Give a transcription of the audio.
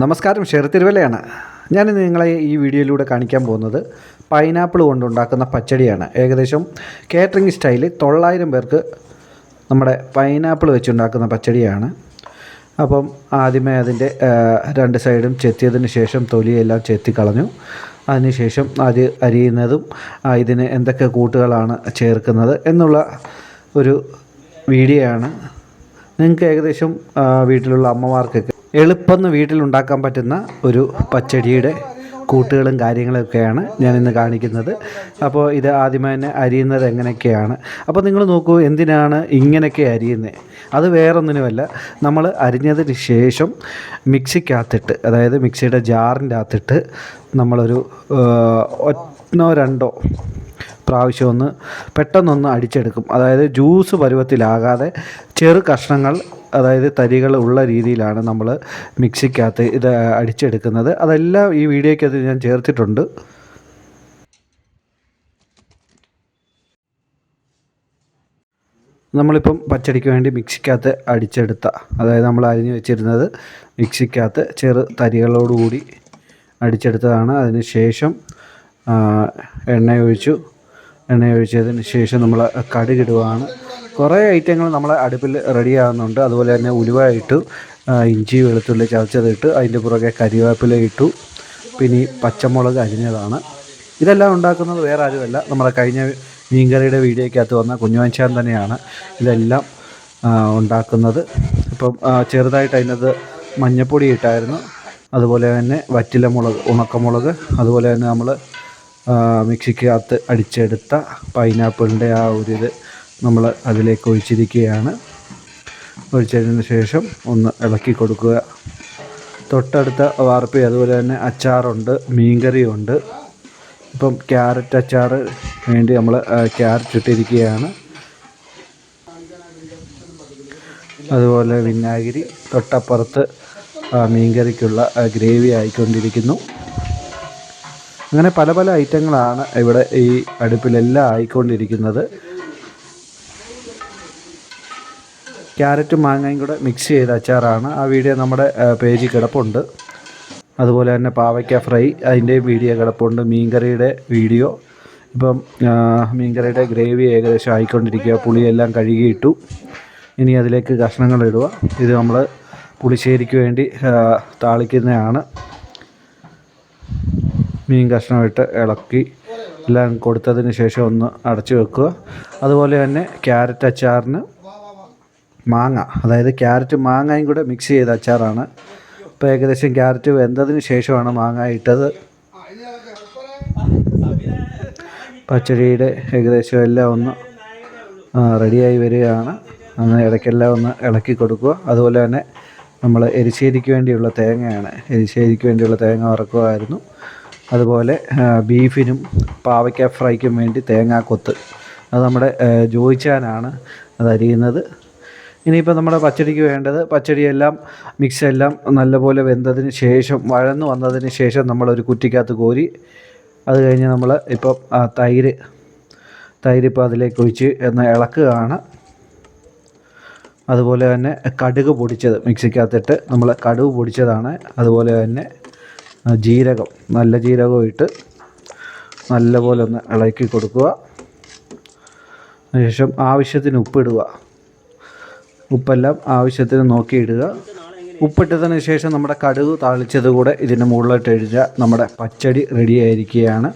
നമസ്കാരം, ഷെയർ തിരുവല്ലയാണ്. ഞാനിന്ന് നിങ്ങളെ ഈ വീഡിയോയിലൂടെ കാണിക്കാൻ പോകുന്നത് പൈനാപ്പിൾ കൊണ്ടുണ്ടാക്കുന്ന പച്ചടിയാണ്. ഏകദേശം കേറ്ററിംഗ് സ്റ്റൈലിൽ 900 പേർക്ക് നമ്മുടെ പൈനാപ്പിൾ വെച്ചുണ്ടാക്കുന്ന പച്ചടിയാണ്. അപ്പം ആദ്യമേ അതിൻ്റെ രണ്ട് സൈഡും ചെത്തിയതിന് ശേഷം തൊലിയെല്ലാം ചെത്തിക്കളഞ്ഞു. അതിനുശേഷം അത് അരിയുന്നതും ഇതിന് എന്തൊക്കെ കൂട്ടുകളാണ് ചേർക്കുന്നത് എന്നുള്ള ഒരു വീഡിയോ ആണ്. നിങ്ങൾക്ക് ഏകദേശം വീട്ടിലുള്ള അമ്മമാർക്കൊക്കെ എളുപ്പം വീട്ടിലുണ്ടാക്കാൻ പറ്റുന്ന ഒരു പച്ചടിയുടെ കൂട്ടുകളും കാര്യങ്ങളൊക്കെയാണ് ഞാനിന്ന് കാണിക്കുന്നത്. അപ്പോൾ ഇത് ആദ്യമേ തന്നെ അരിയുന്നത് എങ്ങനെയൊക്കെയാണ്. അപ്പോൾ നിങ്ങൾ നോക്കൂ, എന്തിനാണ് ഇങ്ങനെയൊക്കെ അരിയുന്നത്? അത് വേറൊന്നിനുമല്ല, നമ്മൾ അരിഞ്ഞതിന് ശേഷം മിക്സിക്കകത്തിട്ട്, അതായത് മിക്സിയുടെ ജാറിൻ്റെ അകത്തിട്ട് നമ്മളൊരു ഒന്നോ രണ്ടോ പ്രാവശ്യം പെട്ടെന്നൊന്ന് അടിച്ചെടുക്കും. അതായത് ജ്യൂസ് പരുവത്തിലാകാതെ ചെറു കഷ്ണങ്ങൾ, അതായത് തരികൾ ഉള്ള രീതിയിലാണ് നമ്മൾ മിക്സിക്കകത്ത് ഇത് അടിച്ചെടുക്കുന്നത്. അതെല്ലാം ഈ വീഡിയോയ്ക്കകത്ത് ഞാൻ ചേർത്തിട്ടുണ്ട്. നമ്മളിപ്പം പച്ചടിക്ക് വേണ്ടി മിക്സിക്കകത്ത് അടിച്ചെടുത്ത, അതായത് നമ്മൾ അരിഞ്ഞു വെച്ചിരുന്നത് മിക്സിക്കകത്ത് ചെറു തരികളോടുകൂടി അടിച്ചെടുത്തതാണ്. അതിന് ശേഷം എണ്ണയൊഴിച്ചതിന് ശേഷം നമ്മൾ കടുകിടുകയാണ്. കുറേ ഐറ്റങ്ങൾ നമ്മൾ അടുപ്പിൽ റെഡിയാകുന്നുണ്ട്. അതുപോലെ തന്നെ ഉലുവ ഇട്ടു, ഇഞ്ചി വെളുത്തുള്ളി ചതച്ചതിട്ട്, അതിൻ്റെ പുറകെ കരിവേപ്പില ഇട്ടു, പിന്നെ പച്ചമുളക് അരിഞ്ഞതാണ്. ഇതെല്ലാം ഉണ്ടാക്കുന്നത് വേറെ ആരുമല്ല, നമ്മുടെ കഴിഞ്ഞ മീൻകറിയുടെ വീഡിയോയ്ക്കകത്ത് വന്ന കുഞ്ഞുവാൻചാൻ തന്നെയാണ് ഇതെല്ലാം ഉണ്ടാക്കുന്നത്. ഇപ്പം ചെറുതായിട്ട് അതിനകത്ത് മഞ്ഞൾപ്പൊടി ഇട്ടായിരുന്നു. അതുപോലെ തന്നെ വറ്റൽമുളക്, ഉണക്കമുളക്, അതുപോലെ തന്നെ നമ്മൾ മിക്സിക്കകത്ത് അടിച്ചെടുത്ത പൈനാപ്പിളിൻ്റെ ആ ഒരു ഇത് നമ്മൾ അതിലേക്ക് ഒഴിച്ചിരിക്കുകയാണ്. ഒഴിച്ചതിന് ശേഷം ഒന്ന് ഇളക്കി കൊടുക്കുക. തൊട്ടടുത്ത വാർപ്പി, അതുപോലെ തന്നെ അച്ചാറുണ്ട്, മീൻകറിയുണ്ട്. ഇപ്പം ക്യാരറ്റ് അച്ചാർ വേണ്ടി നമ്മൾ ക്യാരറ്റ് ഇട്ടിരിക്കുകയാണ്. അതുപോലെ വിനാഗിരി, തൊട്ടപ്പുറത്ത് മീൻകറിക്കുള്ള ഗ്രേവി ആയിക്കൊണ്ടിരിക്കുന്നു. അങ്ങനെ പല പല ഐറ്റങ്ങളാണ് ഇവിടെ ഈ അടുപ്പിലെല്ലാം ആയിക്കൊണ്ടിരിക്കുന്നത്. ക്യാരറ്റും മാങ്ങയും കൂടെ മിക്സ് ചെയ്ത അച്ചാറാണ്. ആ വീഡിയോ നമ്മുടെ പേജിൽ കിടപ്പുണ്ട്. അതുപോലെ തന്നെ പാവയ്ക്ക ഫ്രൈ, അതിൻ്റെ വീഡിയോ കിടപ്പുണ്ട്. മീൻകറിയുടെ വീഡിയോ. ഇപ്പം മീൻകറിയുടെ ഗ്രേവി ഏകദേശം ആയിക്കൊണ്ടിരിക്കുക. പുളിയെല്ലാം കഴുകിയിട്ടു. ഇനി അതിലേക്ക് കഷ്ണങ്ങൾ ഇടുക. ഇത് നമ്മൾ പുളിശ്ശേരിക്ക് വേണ്ടി താളിക്കുന്നതാണ്. മീൻ കഷ്ണമിട്ട് ഇളക്കി എല്ലാം കൊടുത്തതിന് ശേഷം ഒന്ന് അടച്ചു വെക്കുക. അതുപോലെ തന്നെ ക്യാരറ്റ് അച്ചാറിന് മാങ്ങ, അതായത് ക്യാരറ്റ് മാങ്ങയും കൂടെ മിക്സ് ചെയ്ത അച്ചാറാണ്. ഇപ്പോൾ ഏകദേശം ക്യാരറ്റ് വെന്തതിന് ശേഷമാണ് മാങ്ങ ഇട്ടത്. പച്ചടിയുടെ ഏകദേശം എല്ലാം ഒന്ന് റെഡിയായി വരികയാണ്. അന്ന് ഇടയ്ക്കെല്ലാം ഒന്ന് ഇളക്കി കൊടുക്കുക. അതുപോലെ തന്നെ നമ്മൾ എരിശ്ശേരിക്ക് വേണ്ടിയുള്ള തേങ്ങയാണ്, എരിശ്ശേരിക്ക് വേണ്ടിയുള്ള തേങ്ങ വറക്കുമായിരുന്നു. അതുപോലെ ബീഫിനും പാവയ്ക്ക ഫ്രൈക്കും വേണ്ടി തേങ്ങാക്കൊത്ത്, അത് നമ്മുടെ ജോയിച്ചാനാണ് അത് അരിയുന്നത്. ഇനിയിപ്പോൾ നമ്മുടെ പച്ചടിക്ക് വേണ്ടത്, പച്ചടിയെല്ലാം മിക്സെല്ലാം നല്ലപോലെ വെന്തതിന് ശേഷം, വഴന്നു വന്നതിന് ശേഷം നമ്മളൊരു കുറ്റിക്കകത്ത് കോരി, അത് കഴിഞ്ഞ് നമ്മൾ ഇപ്പം തൈര് ഇപ്പോൾ അതിലേക്ക് ഒഴിച്ച് എന്ന് ഇളക്കുകയാണ്. അതുപോലെ തന്നെ കടുക് പൊടിച്ചത് മിക്സിക്കകത്തിട്ട് നമ്മൾ കടുക് പൊടിച്ചതാണ്. അതുപോലെ തന്നെ ജീരകം, നല്ല ജീരകം ഇട്ട് നല്ലപോലെ ഒന്ന് ഇളക്കി കൊടുക്കുക. അതിനുശേഷം ആവശ്യത്തിന് ഉപ്പിടുക. ഉപ്പെല്ലാം ആവശ്യത്തിന് നോക്കിയിടുക. ഉപ്പിട്ടതിന് ശേഷം നമ്മുടെ കടുക് താളിച്ചത് കൂടെ ഇതിന് മുകളിലോട്ട് ഇടുക. നമ്മുടെ പച്ചടി റെഡിയായിരിക്കുകയാണ്.